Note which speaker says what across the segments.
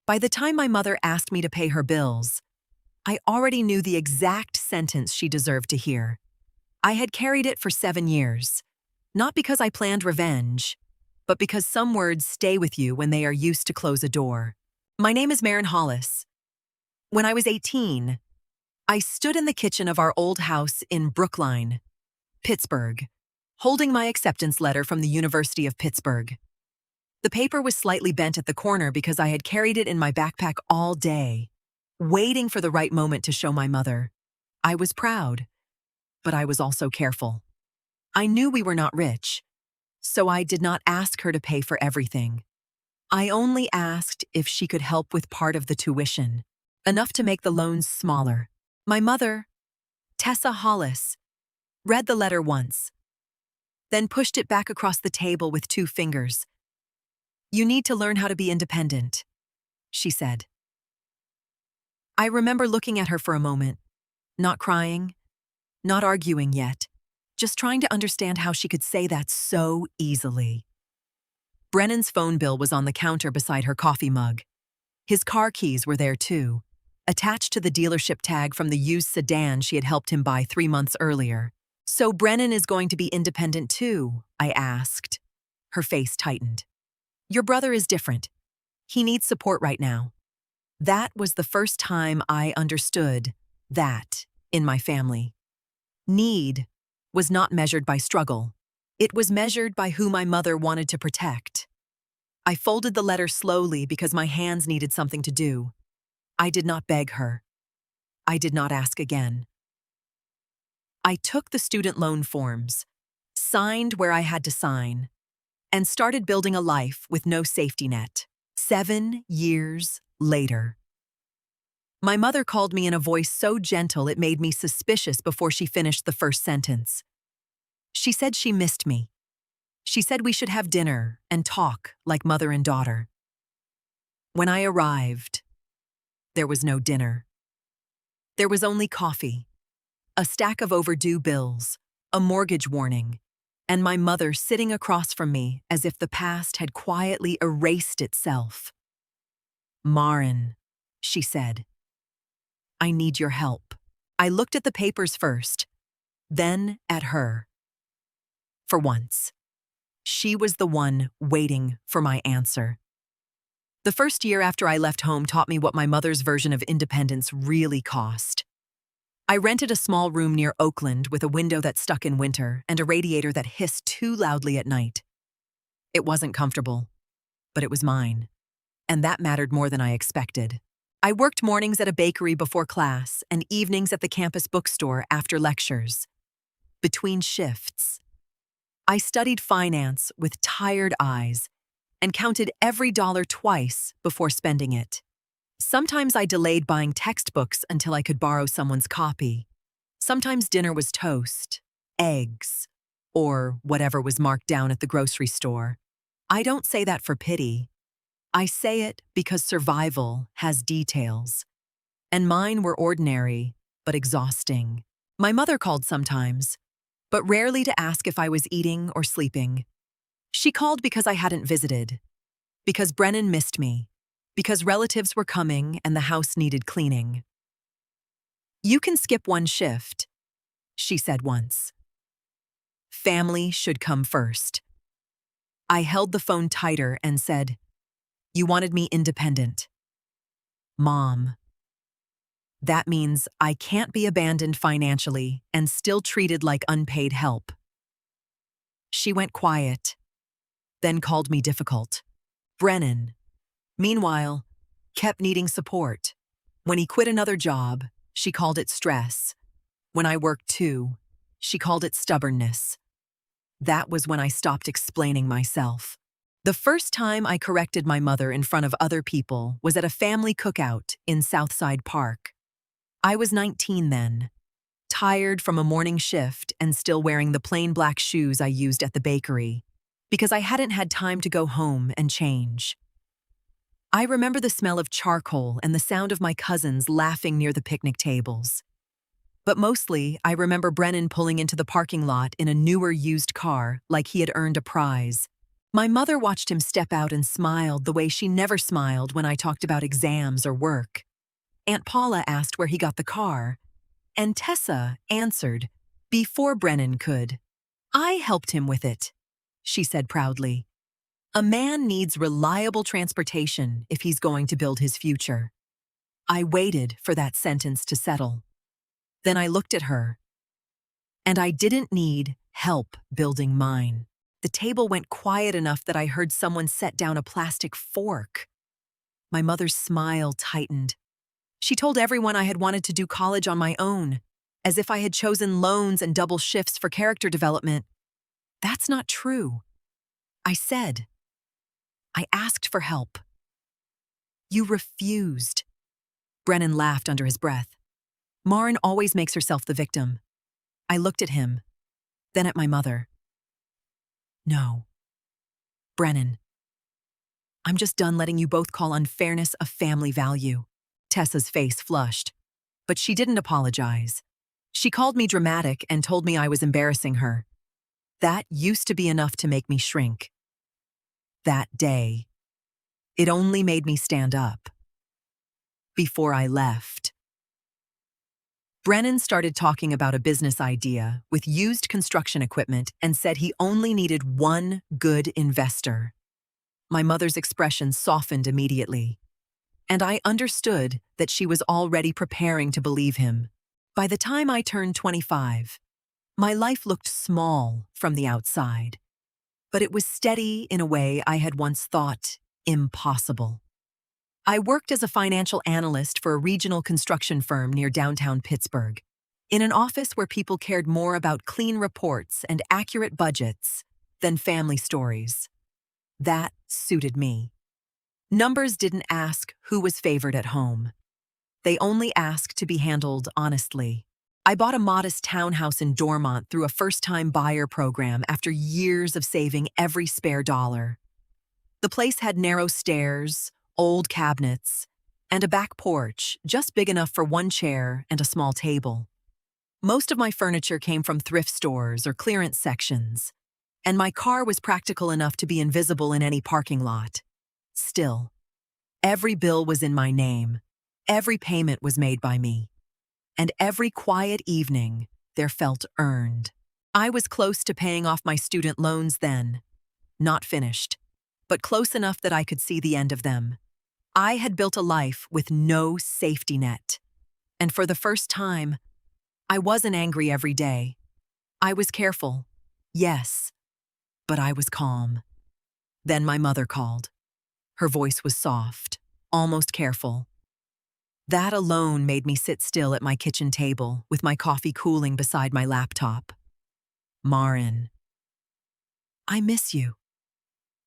Speaker 1: By the time my mother asked me to pay her bills, I already knew the exact sentence she deserved to hear. I had carried it for 7 years, not because I planned revenge, but because some words stay with you when they are used to close a door. My name is Maren Hollis. When I was 18, I stood in the kitchen of our old house in Brookline, Pittsburgh, holding my acceptance letter from the University of Pittsburgh. The paper was slightly bent at the corner because I had carried it in my backpack all day, waiting for the right moment to show my mother. I was proud, but I was also careful. I knew we were not rich, so I did not ask her to pay for everything. I only asked if she could help with part of the tuition, enough to make the loans smaller. My mother, Tessa Hollis, read the letter once, then pushed it back across the table with 2 fingers. "You need to learn how to be independent," she said. I remember looking at her for a moment, not crying, not arguing yet, just trying to understand how she could say that so easily. Brennan's phone bill was on the counter beside her coffee mug. His car keys were there too, attached to the dealership tag from the used sedan she had helped him buy 3 months earlier. "So Brennan is going to be independent too?" I asked. Her face tightened. "Your brother is different. He needs support right now." That was the first time I understood that in my family. Need was not measured by struggle. It was measured by who my mother wanted to protect. I folded the letter slowly because my hands needed something to do. I did not beg her. I did not ask again. I took the student loan forms, signed where I had to sign, and started building a life with no safety net. 7 years later. My mother called me in a voice so gentle it made me suspicious before she finished the first sentence. She said she missed me. She said we should have dinner and talk like mother and daughter. When I arrived, there was no dinner. There was only coffee, a stack of overdue bills, a mortgage warning, and my mother sitting across from me as if the past had quietly erased itself. "Maren," she said, "I need your help." I looked at the papers first, then at her. For once, she was the one waiting for my answer. The first year after I left home taught me what my mother's version of independence really cost. I rented a small room near Oakland with a window that stuck in winter and a radiator that hissed too loudly at night. It wasn't comfortable, but it was mine, and that mattered more than I expected. I worked mornings at a bakery before class and evenings at the campus bookstore after lectures. Between shifts, I studied finance with tired eyes and counted every dollar twice before spending it. Sometimes I delayed buying textbooks until I could borrow someone's copy. Sometimes dinner was toast, eggs, or whatever was marked down at the grocery store. I don't say that for pity. I say it because survival has details, and mine were ordinary but exhausting. My mother called sometimes, but rarely to ask if I was eating or sleeping. She called because I hadn't visited, because Brennan missed me, because relatives were coming and the house needed cleaning. "You can skip one shift," she said once. "Family should come first." I held the phone tighter and said, "You wanted me independent." "Mom, that means I can't be abandoned financially and still treated like unpaid help." She went quiet, then called me difficult. Brennan, meanwhile, kept needing support. When he quit another job, she called it stress. When I worked too, she called it stubbornness. That was when I stopped explaining myself. The first time I corrected my mother in front of other people was at a family cookout in Southside Park. I was 19 then, tired from a morning shift and still wearing the plain black shoes I used at the bakery, because I hadn't had time to go home and change. I remember the smell of charcoal and the sound of my cousins laughing near the picnic tables. But mostly, I remember Brennan pulling into the parking lot in a newer used car like he had earned a prize. My mother watched him step out and smiled the way she never smiled when I talked about exams or work. Aunt Paula asked where he got the car, and Tessa answered before Brennan could. I helped him with it, she said proudly. A man needs reliable transportation if he's going to build his future. I waited for that sentence to settle. Then I looked at her. And I didn't need help building mine. The table went quiet enough that I heard someone set down a plastic fork. My mother's smile tightened. She told everyone I had wanted to do college on my own, as if I had chosen loans and double shifts for character development. That's not true. I said. I asked for help. You refused. Brennan laughed under his breath. Maren always makes herself the victim. I looked at him, then at my mother. No. Brennan. I'm just done letting you both call unfairness a family value. Tessa's face flushed, but she didn't apologize. She called me dramatic and told me I was embarrassing her. That used to be enough to make me shrink. That day, it only made me stand up. Before I left, Brennan started talking about a business idea with used construction equipment and said he only needed one good investor. My mother's expression softened immediately, and I understood that she was already preparing to believe him. By the time I turned 25, my life looked small from the outside, but it was steady in a way I had once thought impossible. I worked as a financial analyst for a regional construction firm near downtown Pittsburgh, in an office where people cared more about clean reports and accurate budgets than family stories. That suited me. Numbers didn't ask who was favored at home. They only asked to be handled honestly. I bought a modest townhouse in Dormont through a first-time buyer program after years of saving every spare dollar. The place had narrow stairs, old cabinets, and a back porch just big enough for one chair and a small table. Most of my furniture came from thrift stores or clearance sections, and my car was practical enough to be invisible in any parking lot. Still, every bill was in my name, every payment was made by me, and every quiet evening there felt earned. I was close to paying off my student loans then, not finished, but close enough that I could see the end of them. I had built a life with no safety net, and for the first time, I wasn't angry every day. I was careful, yes, but I was calm. Then my mother called. Her voice was soft, almost careful. That alone made me sit still at my kitchen table with my coffee cooling beside my laptop. Maren. I miss you,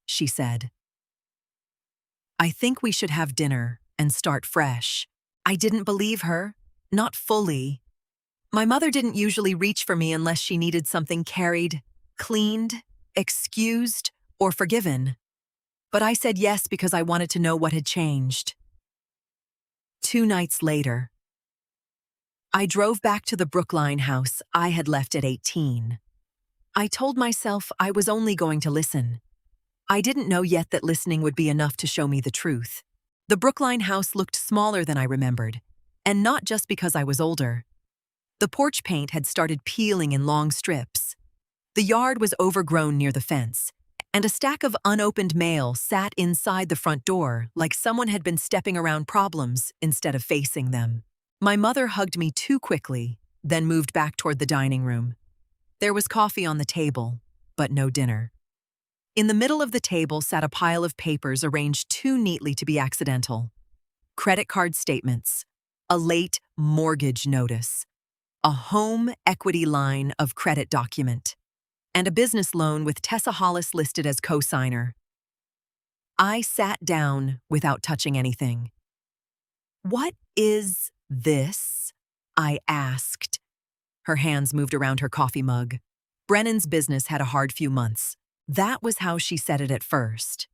Speaker 1: she said. I think we should have dinner and start fresh. I didn't believe her, not fully. My mother didn't usually reach for me unless she needed something carried, cleaned, excused, or forgiven. But I said yes because I wanted to know what had changed. 2 nights later, I drove back to the Brookline house I had left at 18. I told myself I was only going to listen. I didn't know yet that listening would be enough to show me the truth. The Brookline house looked smaller than I remembered, and not just because I was older. The porch paint had started peeling in long strips. The yard was overgrown near the fence, and a stack of unopened mail sat inside the front door like someone had been stepping around problems instead of facing them. My mother hugged me too quickly, then moved back toward the dining room. There was coffee on the table, but no dinner. In the middle of the table sat a pile of papers arranged too neatly to be accidental. Credit card statements, a late mortgage notice, a home equity line of credit document, and a business loan with Tessa Hollis listed as co-signer. I sat down without touching anything. What is this? I asked. Her hands moved around her coffee mug. Brennan's business had a hard few months. That was how she said it at first,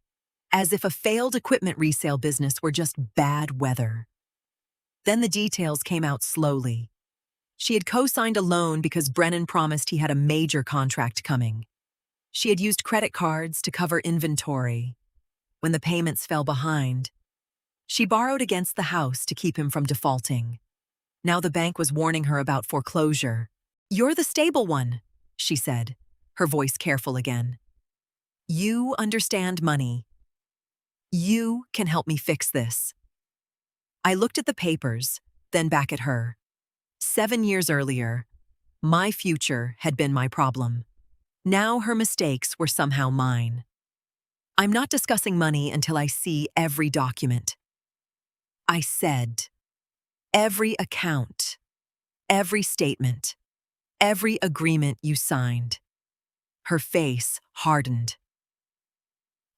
Speaker 1: as if a failed equipment resale business were just bad weather. Then the details came out slowly. She had co-signed a loan because Brennan promised he had a major contract coming. She had used credit cards to cover inventory. When the payments fell behind, she borrowed against the house to keep him from defaulting. Now the bank was warning her about foreclosure. "You're the stable one," she said, her voice careful again. "You understand money. You can help me fix this." I looked at the papers, then back at her. 7 years earlier, my future had been my problem. Now her mistakes were somehow mine. "I'm not discussing money until I see every document," I said. "Every account, every statement, every agreement you signed." Her face hardened.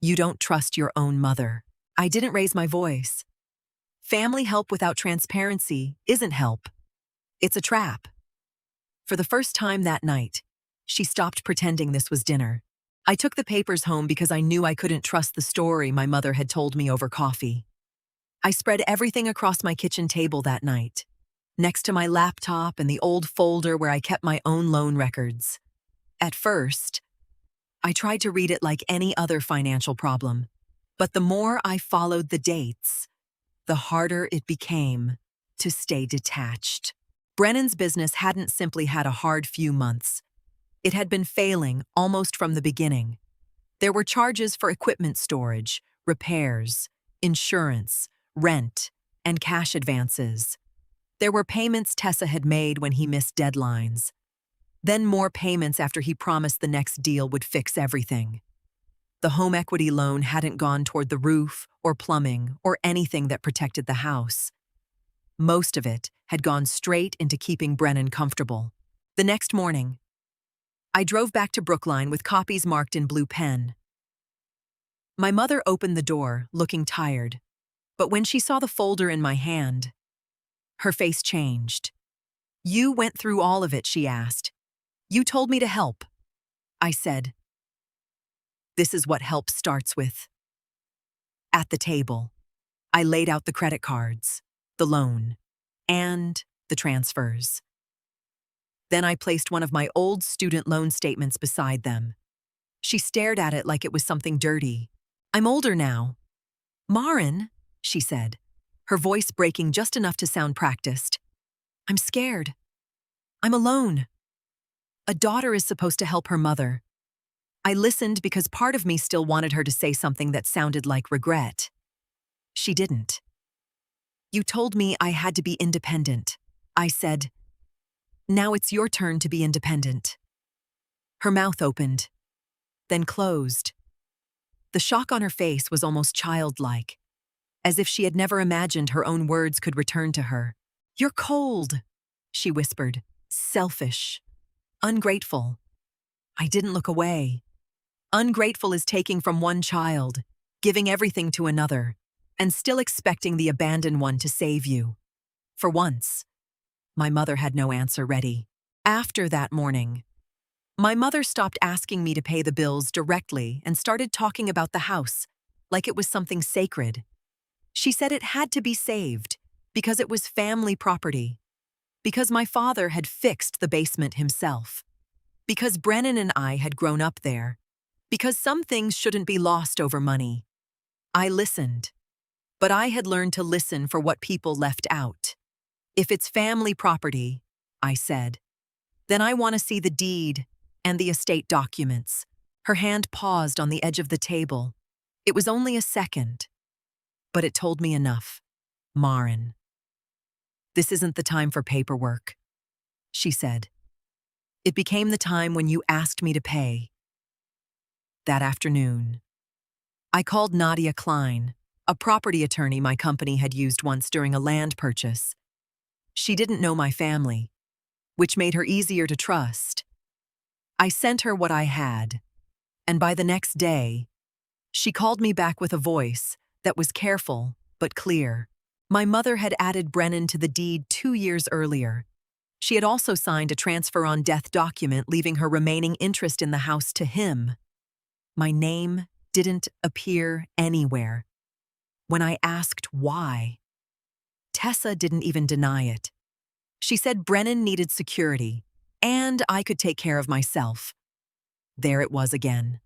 Speaker 1: "You don't trust your own mother." I didn't raise my voice. Family help without transparency isn't help. It's a trap. For the first time that night, she stopped pretending this was dinner. I took the papers home because I knew I couldn't trust the story my mother had told me over coffee. I spread everything across my kitchen table that night, next to my laptop and the old folder where I kept my own loan records. At first, I tried to read it like any other financial problem, but the more I followed the dates, the harder it became to stay detached. Brennan's business hadn't simply had a hard few months. It had been failing almost from the beginning. There were charges for equipment storage, repairs, insurance, rent, and cash advances. There were payments Tessa had made when he missed deadlines. Then more payments after he promised the next deal would fix everything. The home equity loan hadn't gone toward the roof or plumbing or anything that protected the house. Most of it had gone straight into keeping Brennan comfortable. The next morning, I drove back to Brookline with copies marked in blue pen. My mother opened the door, looking tired, but when she saw the folder in my hand, her face changed. "You went through all of it," she asked. "You told me to help." I said, "This is what help starts with." At the table, I laid out the credit cards, the loan, and the transfers. Then I placed one of my old student loan statements beside them. She stared at it like it was something dirty. "I'm older now." "Marin," she said, her voice breaking just enough to sound practiced. "I'm scared. I'm alone. A daughter is supposed to help her mother." I listened because part of me still wanted her to say something that sounded like regret. She didn't. "You told me I had to be independent," I said. "Now it's your turn to be independent." Her mouth opened, then closed. The shock on her face was almost childlike, as if she had never imagined her own words could return to her. "You're cold," she whispered. "Selfish. Ungrateful." I didn't look away. Ungrateful is taking from one child, giving everything to another, and still expecting the abandoned one to save you. For once, my mother had no answer ready. After that morning, my mother stopped asking me to pay the bills directly and started talking about the house like it was something sacred. She said it had to be saved because it was family property, because my father had fixed the basement himself, because Brennan and I had grown up there, because some things shouldn't be lost over money. I listened, but I had learned to listen for what people left out. "If it's family property," I said, "then I want to see the deed and the estate documents." Her hand paused on the edge of the table. It was only a second, but it told me enough. "Marin, this isn't the time for paperwork," she said. "It became the time when you asked me to pay." That afternoon, I called Nadia Klein, a property attorney my company had used once during a land purchase. She didn't know my family, which made her easier to trust. I sent her what I had, and by the next day, she called me back with a voice that was careful but clear. My mother had added Brennan to the deed 2 years earlier. She had also signed a transfer on death document leaving her remaining interest in the house to him. My name didn't appear anywhere. When I asked why, Tessa didn't even deny it. She said Brennan needed security, and I could take care of myself. There it was again.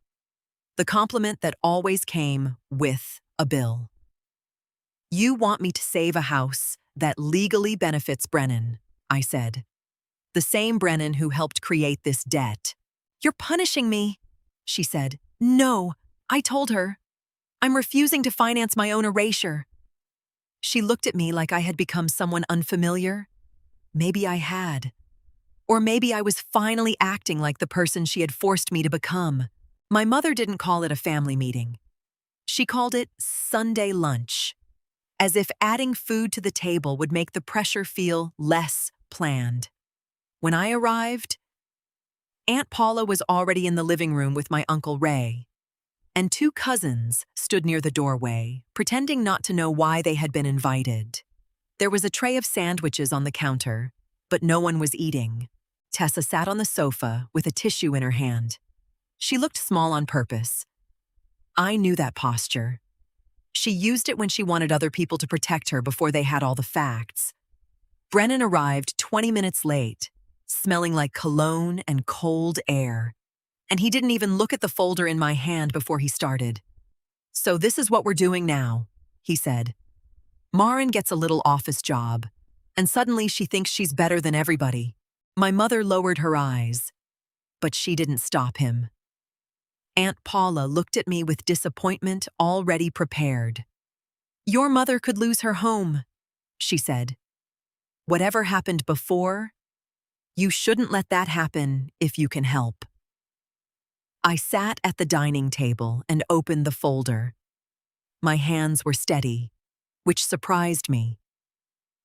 Speaker 1: The compliment that always came with a bill. "You want me to save a house that legally benefits Brennan," I said. "The same Brennan who helped create this debt." "You're punishing me," she said. "No," I told her. "I'm refusing to finance my own erasure." She looked at me like I had become someone unfamiliar. Maybe I had. Or maybe I was finally acting like the person she had forced me to become. My mother didn't call it a family meeting. She called it Sunday lunch, as if adding food to the table would make the pressure feel less planned. When I arrived, Aunt Paula was already in the living room with my Uncle Ray, and two cousins stood near the doorway, pretending not to know why they had been invited. There was a tray of sandwiches on the counter, but no one was eating. Tessa sat on the sofa with a tissue in her hand. She looked small on purpose. I knew that posture. She used it when she wanted other people to protect her before they had all the facts. Brennan arrived 20 minutes late, smelling like cologne and cold air, and he didn't even look at the folder in my hand before he started. "So this is what we're doing now," he said. "Marin gets a little office job, and suddenly she thinks she's better than everybody." My mother lowered her eyes, but she didn't stop him. Aunt Paula looked at me with disappointment already prepared. "Your mother could lose her home," she said. "Whatever happened before, you shouldn't let that happen if you can help." I sat at the dining table and opened the folder. My hands were steady, which surprised me.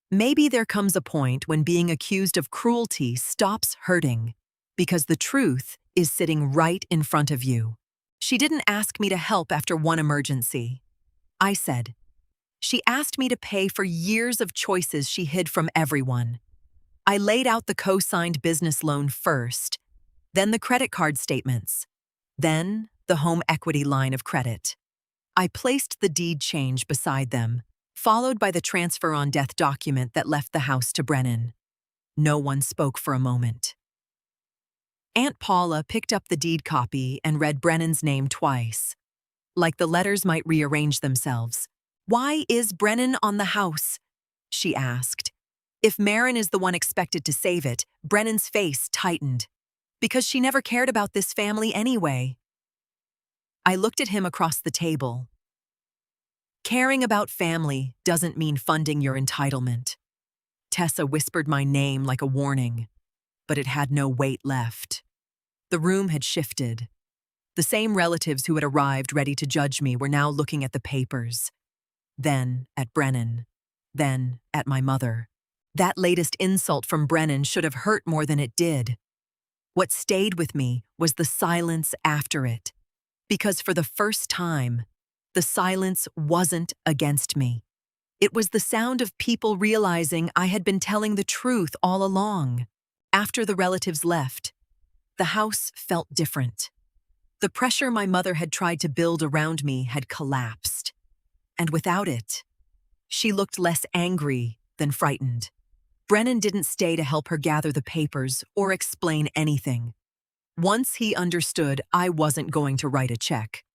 Speaker 1: Maybe there comes a point when being accused of cruelty stops hurting, because the truth is sitting right in front of you. She didn't ask me to help after one emergency. I said. She asked me to pay for years of choices she hid from everyone. I laid out the co-signed business loan first, then the credit card statements, then the home equity line of credit. I placed the deed change beside them, followed by the transfer on death document that left the house to Brennan. No one spoke for a moment. Aunt Paula picked up the deed copy and read Brennan's name twice, like the letters might rearrange themselves. "Why is Brennan on the house?" she asked. If Marin is the one expected to save it, Brennan's face tightened. Because she never cared about this family anyway. I looked at him across the table. Caring about family doesn't mean funding your entitlement. Tessa whispered my name like a warning, but it had no weight left. The room had shifted. The same relatives who had arrived ready to judge me were now looking at the papers. Then at Brennan. Then at my mother. That latest insult from Brennan should have hurt more than it did. What stayed with me was the silence after it. Because for the first time, the silence wasn't against me. It was the sound of people realizing I had been telling the truth all along. After the relatives left, the house felt different. The pressure my mother had tried to build around me had collapsed. And without it, she looked less angry than frightened. Brennan didn't stay to help her gather the papers or explain anything. Once he understood I wasn't going to write a check.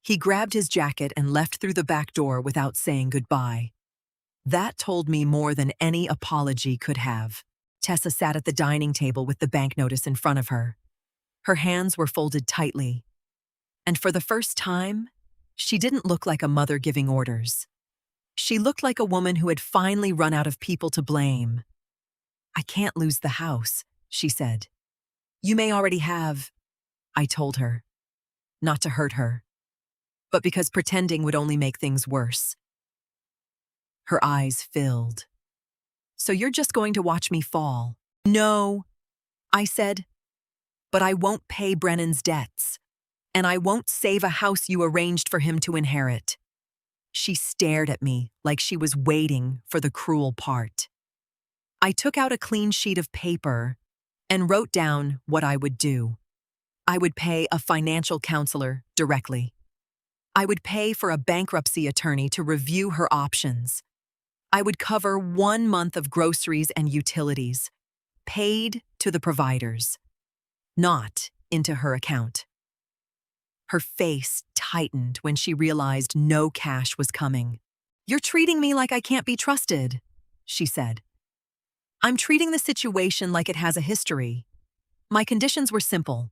Speaker 1: He grabbed his jacket and left through the back door without saying goodbye. That told me more than any apology could have. Tessa sat at the dining table with the bank notice in front of her. Her hands were folded tightly. And for the first time, she didn't look like a mother giving orders. She looked like a woman who had finally run out of people to blame. "I can't lose the house," she said. "You may already have," I told her. Not to hurt her, but because pretending would only make things worse. Her eyes filled. "So you're just going to watch me fall?" "No," I said. "But I won't pay Brennan's debts, and I won't save a house you arranged for him to inherit." She stared at me like she was waiting for the cruel part. I took out a clean sheet of paper and wrote down what I would do. I would pay a financial counselor directly. I would pay for a bankruptcy attorney to review her options. I would cover 1 month of groceries and utilities, paid to the providers. Not into her account. Her face tightened when she realized no cash was coming. "You're treating me like I can't be trusted," she said. "I'm treating the situation like it has a history. My conditions were simple.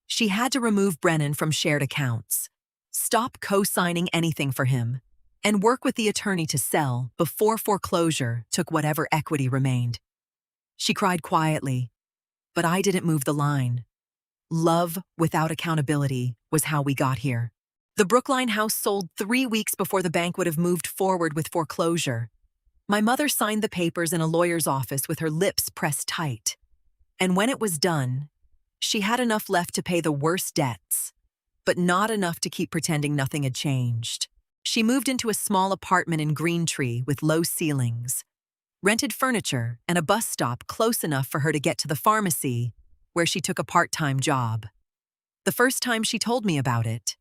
Speaker 1: She had to remove Brennan from shared accounts, stop co-signing anything for him, and work with the attorney to sell before foreclosure took whatever equity remained." She cried quietly, but I didn't move the line. Love without accountability was how we got here. The Brookline house sold 3 weeks before the bank would have moved forward with foreclosure. My mother signed the papers in a lawyer's office with her lips pressed tight. And when it was done, she had enough left to pay the worst debts, but not enough to keep pretending nothing had changed. She moved into a small apartment in Greentree with low ceilings, rented furniture and a bus stop close enough for her to get to the pharmacy, where she took a part-time job. The first time she told me about it,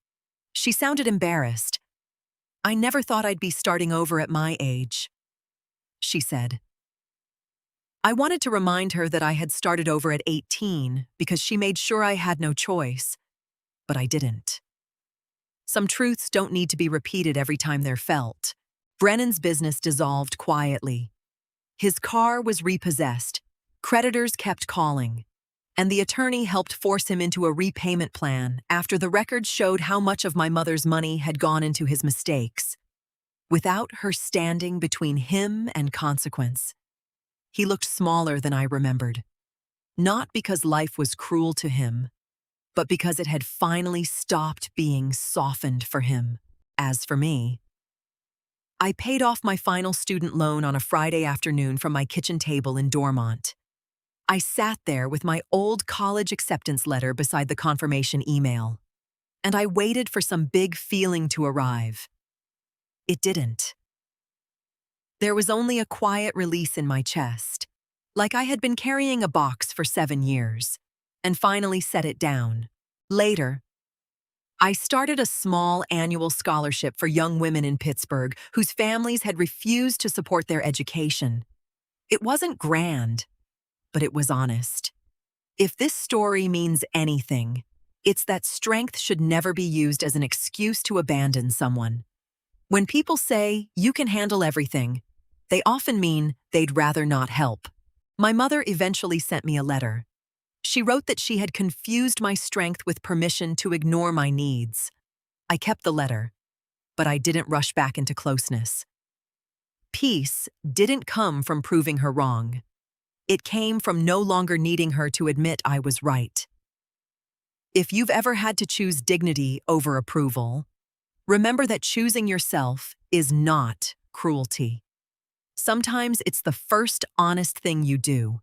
Speaker 1: she sounded embarrassed. "I never thought I'd be starting over at my age," she said. I wanted to remind her that I had started over at 18 because she made sure I had no choice, but I didn't. Some truths don't need to be repeated every time they're felt. Brennan's business dissolved quietly. His car was repossessed, creditors kept calling, and the attorney helped force him into a repayment plan after the records showed how much of my mother's money had gone into his mistakes. Without her standing between him and consequence, he looked smaller than I remembered. Not because life was cruel to him, but because it had finally stopped being softened for him. As for me, I paid off my final student loan on a Friday afternoon from my kitchen table in Dormont. I sat there with my old college acceptance letter beside the confirmation email, and I waited for some big feeling to arrive. It didn't. There was only a quiet release in my chest, like I had been carrying a box for 7 years, and finally set it down. Later, I started a small annual scholarship for young women in Pittsburgh whose families had refused to support their education. It wasn't grand, but it was honest. If this story means anything, it's that strength should never be used as an excuse to abandon someone. When people say, "You can handle everything," they often mean they'd rather not help. My mother eventually sent me a letter. She wrote that she had confused my strength with permission to ignore my needs. I kept the letter, but I didn't rush back into closeness. Peace didn't come from proving her wrong. It came from no longer needing her to admit I was right. If you've ever had to choose dignity over approval, remember that choosing yourself is not cruelty. Sometimes it's the first honest thing you do.